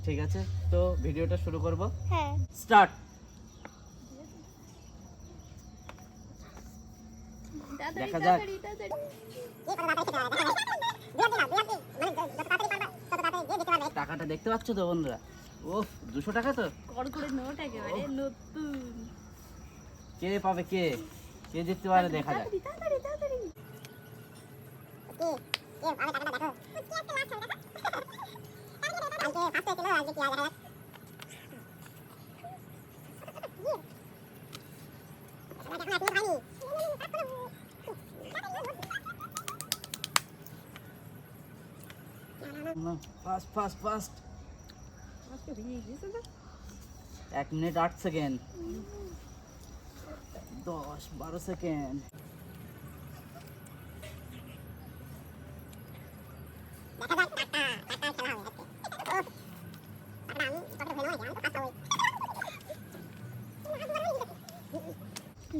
ঠিক আছে, তো ভিডিওটা শুরু করব। হ্যাঁ স্টার্ট। দেখা যাক টাকাটা দেখতে পাচ্ছ তো বন্ধুরা। ওফ, 200 টাকা তো কড়কড়ে নোট একেবারে নতুন। কে পাবে, কে কে জিততে পারে দেখা যাক। তাড়াতাড়ি তাড়াতাড়ি fast fast fast. 1 minute 8 second, 10-12 second.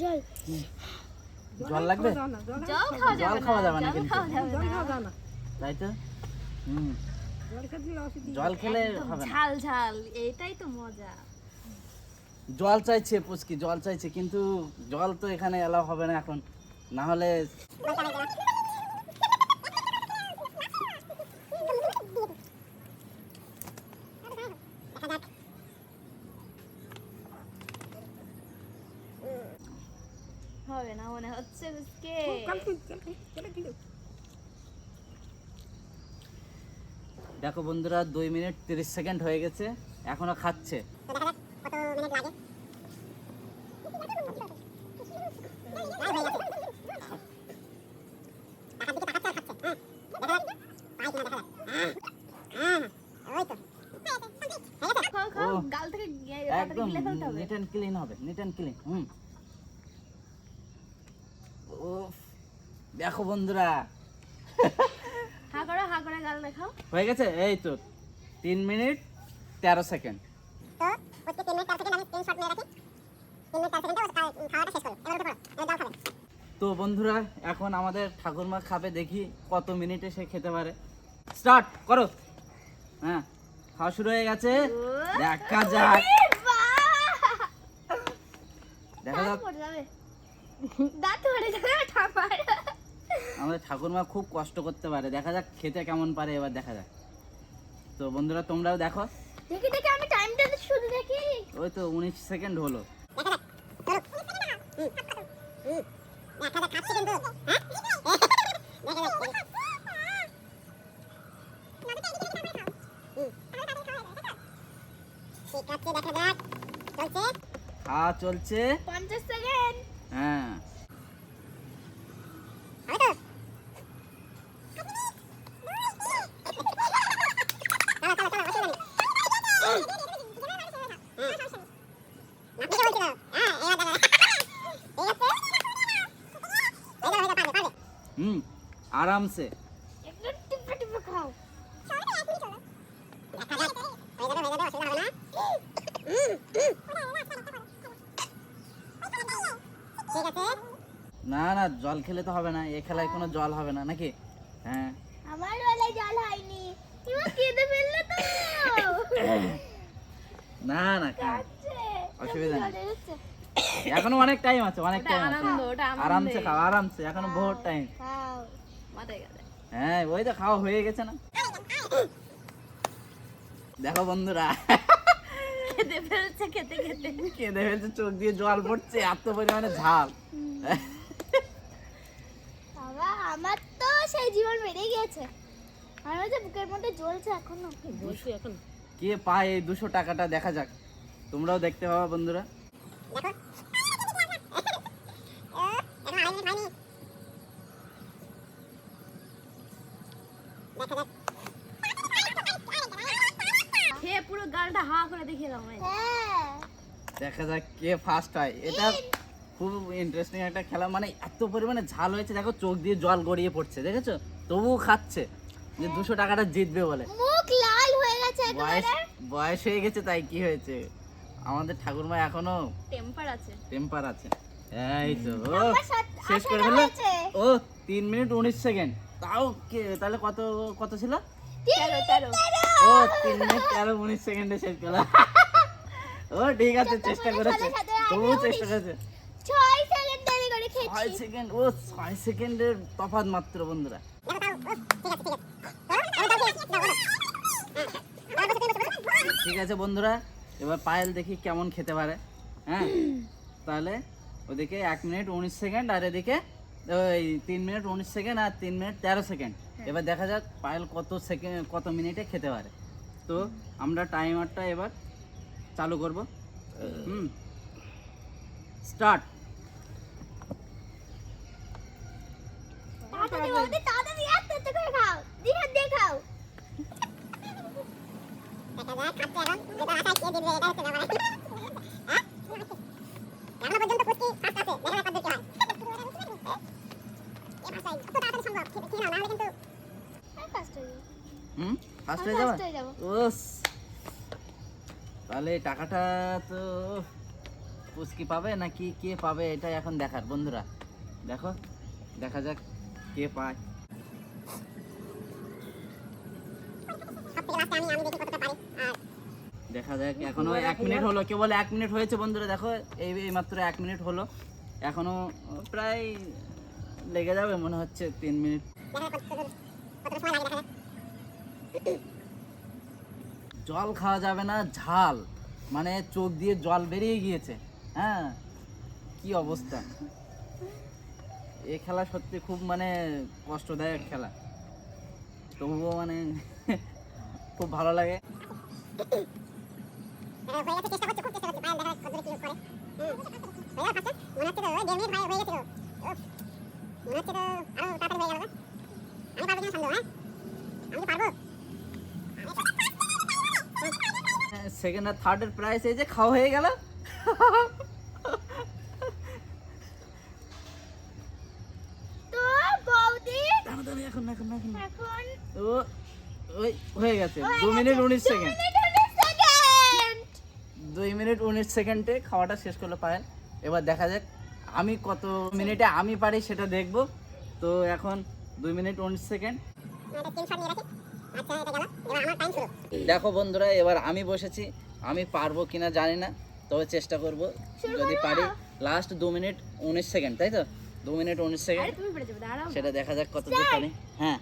জল জল লাগবে? জল খাওয়া যাবে না কিন্তু, তাই তো। জল খেলে হবে না। ঝাল ঝাল, এটাই তো মজা। জল চাইছে পুচকি, জল চাইছে, কিন্তু জল তো এখানে এলাও হবে না এখন, না হলে হবে না মনে হচ্ছে। দেখো বন্ধুরা, 2 মিনিট 30 সেকেন্ড হয়ে গেছে, এখনো খাচ্ছে। খাও খাও, ও, গাল থেকে একদম গিলে ফেলতে হবে। নিট অ্যান্ড ক্লিন হবে, নিট অ্যান্ড ক্লিন। উফ, দেখো বন্ধুরা, হা করে গাল দেখাও। হয়ে গেছে। এই তো 3 মিনিট 13 সেকেন্ড। তো বন্ধুরা, এখন আমাদের ঠাকুরমা খাবে, দেখি কত মিনিটে সে খেতে পারে। স্টার্ট করো। হ্যাঁ, খাওয়া শুরু হয়ে গেছে, দেখা যাক। দেখা যাক, দাঁত পড়ে যাবে ঠাপার। আমাদের ঠাকুরমা খুব কষ্ট করতে পারে, দেখা যাক খেতে কেমন পারে, এবার দেখা যাক। তো বন্ধুরা, তোমরাও দেখো। দেখি দেখি, আমি টাইমটা শুধু দেখি। ওই তো 19 সেকেন্ড হলো। খাওয়া চলছে। 50 সেকেন্ড। হ্যাঁ, আরামসে। একটু টিপে টিপে খাও। না না, জল খেলে তো হবে না, এ খেলায় কোনো জল হবে না নাকি? হ্যাঁ, আমার বেলায় জল হয়নি। এবার কেঁদে ফেললে তো। না না, খা, আচ্ছা, অসুবিধা নেই, জল এসেছে। এখনো অনেক টাইম আছে, অনেক ওটা টাইম আছে। আনন্দ, ওটা আনন্দ। আরামসে খাও, আরামসে, এখনো বহুত টাইম। খাও, মাথায় গেলে। হ্যাঁ, ওই তো খাওয়া হয়ে গেছে না। দেখো বন্ধুরা, খেতে ফেলছে, খেতে খেতে। কেঁদে ফেলছে, চোখ দিয়ে জল পড়ছে, এত পরিমাণে ঝাল। বাবা, আমার তো সেই জীবন বেড়ে গিয়েছে। আমার যে বুকের মধ্যে জ্বলছে এখনো। কে পায় এই 200 টাকাটা, দেখা যাক। তোমরাও দেখতে পাবা বন্ধুরা। খেয়ে পুরো গালটা হা করে দেখিয়ে দাও। হ্যাঁ, দেখা যাক কে ফার্স্ট হয়। এটা খুব ইন্টারেস্টিং একটা খেলা, মানে এত পরিমাণে ঝাল হয়েছে, দেখো চোখ দিয়ে জল গড়িয়ে পড়ছে, দেখেছো? তবুও খাচ্ছে, যে 200 টাকাটা জিতবে বলে। মুখ লাল হয়ে গেছে বয়স একেবারে। বয়স হয়ে গেছে, তাই কি হয়েছে, আমাদের ঠাকুরমা এখনো টেম্পার আছে। টেম্পার আছে। এই তো, ও আমার শেষ করে ফেললো। ও 3 মিনিট 19 সেকেন্ড। তাও তাহলে কত কত ছিল? 13 ও 3 মিনিট 13 সেকেন্ডে শেষ করলাম। ও ঠিক আছে, চেষ্টা করেছে, তবুও চেষ্টা করেছে। 6 সেকেন্ড দেরি করে 6 খেয়েছি। সেকেন্ড, ও 6 সেকেন্ডের তফাৎ মাত্র বন্ধুরা। ঠিক আছে বন্ধুরা, এবার পায়েল দেখি কেমন খেতে পারে। হ্যাঁ, তাহলে ওদিকে 1 মিনিট 19 সেকেন্ড আর এদিকে ওই 3 মিনিট 19 সেকেন্ড আর 3 মিনিট 13 সেকেন্ড। এবার দেখা যাক পায়েল কত মিনিটে খেতে পারে। তো আমরা টাইমারটা এবার চালু করব। স্টার্ট। তাড়াতাড়ি বৌদি, তাড়াতাড়ি আস্তে আস্তে করে খাও, ধীরে ধীরে খাও। ফার্স্ট হয়ে ফার্স্ট হয়ে হয়ে যাবে। যাবো। ওস, তাহলে টাকাটা তো পুচকি পাবে নাকি কে পাবে, এটা এখন দেখার বন্ধুরা। দেখো, দেখা যাক কে পায়। দেখা যাক, এখনো 1 মিনিট হলো, কেবল 1 মিনিট হয়েছে বন্ধুরা। দেখো এই মাত্র 1 মিনিট হলো, এখনো প্রায় লেগে যাবে মনে হচ্ছে 3 মিনিট। জল খাওয়া যাবে না, ঝাল, মানে চোখ দিয়ে জল বেরিয়ে গিয়েছে। হ্যাঁ, কি অবস্থা। এই খেলা সত্যি খুব মানে কষ্টদায়ক খেলা, তবুও মানে খুব ভালো লাগে। সেকেন্ড আর থার্ডের প্রাইস এই যে খাওয়া হয়ে গেল। তো বৌদি এখন এখন এখন এখন ও ওই হয়ে গেছে 2 মিনিট 19 সেকেন্ড। 2 মিনিট 19 সেকেন্ডে খাওয়াটা শেষ করলো পায়েল। এবার দেখা যাক আমি কত মিনিটে আমি পারি সেটা দেখব। তো এখন 2 মিনিট 19 সেকেন্ড। দেখো বন্ধুরা, এবার আমি বসেছি, আমি পারবো কিনা জানি না, তবে চেষ্টা করব যদি পারি। লাস্ট 2 মিনিট 19 সেকেন্ড, তাই তো? 2 মিনিট 19 সেকেন্ড, তুমি পেরে যাবে, দাঁড়াও। সেটা দেখা যাক কত দূর পারি। হ্যাঁ,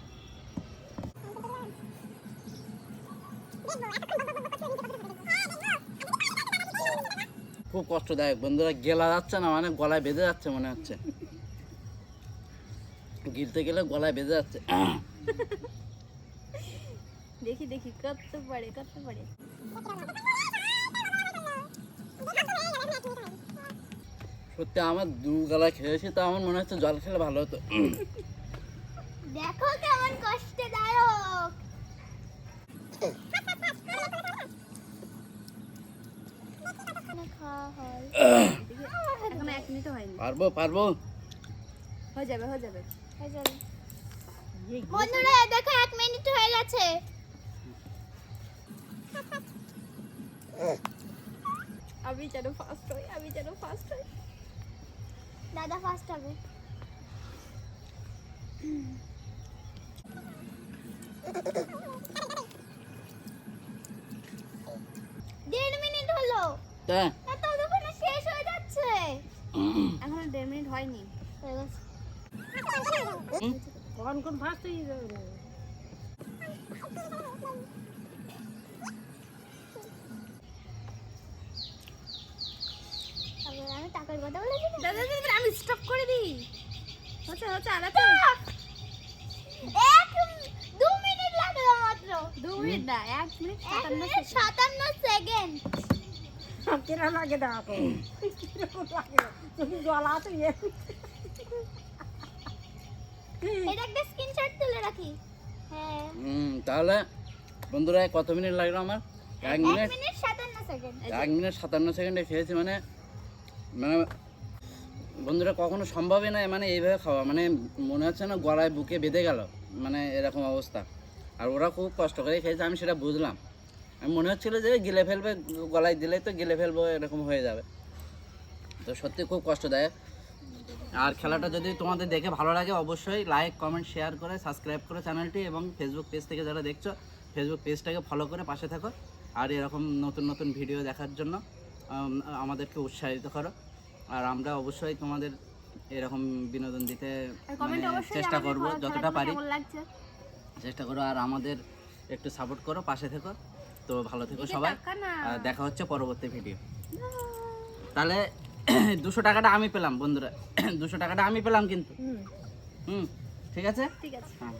খুব কষ্টদায়ক বন্ধুরা, গেলা যাচ্ছে না, মানে গলায় বেঁধে যাচ্ছে মনে হচ্ছে, গিলতে গেলে গলায় বেঁধে যাচ্ছে। দেখি দেখি কত পারে কত পারে। সত্যি আমার দু গলা খেয়েছি, তো আমার মনে হচ্ছে জল খেলে ভালো হতো। দেখো কেমন কষ্টদায়ক। এখনো 1 মিনিটও হয়নি। পারবো পারবো। হয়ে যাবে হয়ে যাবে হয়ে যাবে। বন্ধুরা দেখো 1 মিনিট হয়ে গেছে। আমি যেন ফার্স্ট হই, আমি যেন ফার্স্ট হই। দাদা ফার্স্ট হবে। দেড় মিনিট হলো। তা এত যখন শেষ হয়ে যাচ্ছে। এখনো 1.5 মিনিট হয়নি। হয়ে গেছে। কোন ফার্স্ট হয়ে যাবে। আমি টাকার কথা বলেছি না। দাদা দাদা আমি স্টপ করে দিই। হচ্ছে হচ্ছে আলাদা। 2 মিনিট লাগলো মাত্র। 2 মিনিট না, 1 মিনিট 57 সেকেন্ড। কেনা লাগে দেখো তুমি জল আছে এটা একটা স্ক্রিনশট তুলে রাখি। হ্যাঁ, তাহলে বন্ধুরা কত মিনিট লাগলো আমার? 1 1 মিনিট মিনিট 57 সেকেন্ড। 1 মিনিট 57 সেকেন্ডে খেয়েছি। মানে মানে বন্ধুরা কখনো সম্ভবই নয় মানে এইভাবে খাওয়া, মানে মনে হচ্ছে না গলায় বুকে বেঁধে গেল, মানে এরকম অবস্থা। আর ওরা খুব কষ্ট করে খেয়েছে, আমি সেটা বুঝলাম। আমি মনে হচ্ছিলো যে গিলে ফেলবে, গলায় দিলে তো গিলে ফেলবো, এরকম হয়ে যাবে। তো সত্যি খুব কষ্টদায়ক। আর খেলাটা যদি তোমাদের দেখে ভালো লাগে অবশ্যই লাইক কমেন্ট শেয়ার করে সাবস্ক্রাইব করো চ্যানেলটি, এবং ফেসবুক পেজ থেকে যারা দেখছো ফেসবুক পেজটাকে ফলো করে পাশে থাকো, আর এরকম নতুন নতুন ভিডিও দেখার জন্য আমাদেরকে উৎসাহিত করো। আর আমরা অবশ্যই তোমাদের এরকম বিনোদন দিতে আর কমেন্টে মানে অবশ্যই চেষ্টা আমাদের করব যতটা খেলাধুলা পারি, কেমন লাগছে চেষ্টা করো। আর আমাদের একটু সাপোর্ট করো, পাশে থেকো। তো ভালো থেকো দিকে সবাই, তাকা না। আর দেখা হচ্ছে পরবর্তী ভিডিও। তাহলে 200 টাকাটা আমি পেলাম বন্ধুরা, 200 টাকাটা আমি পেলাম কিন্তু। হুম হুম, ঠিক আছে। ঠিক আছে। হ্যাঁ।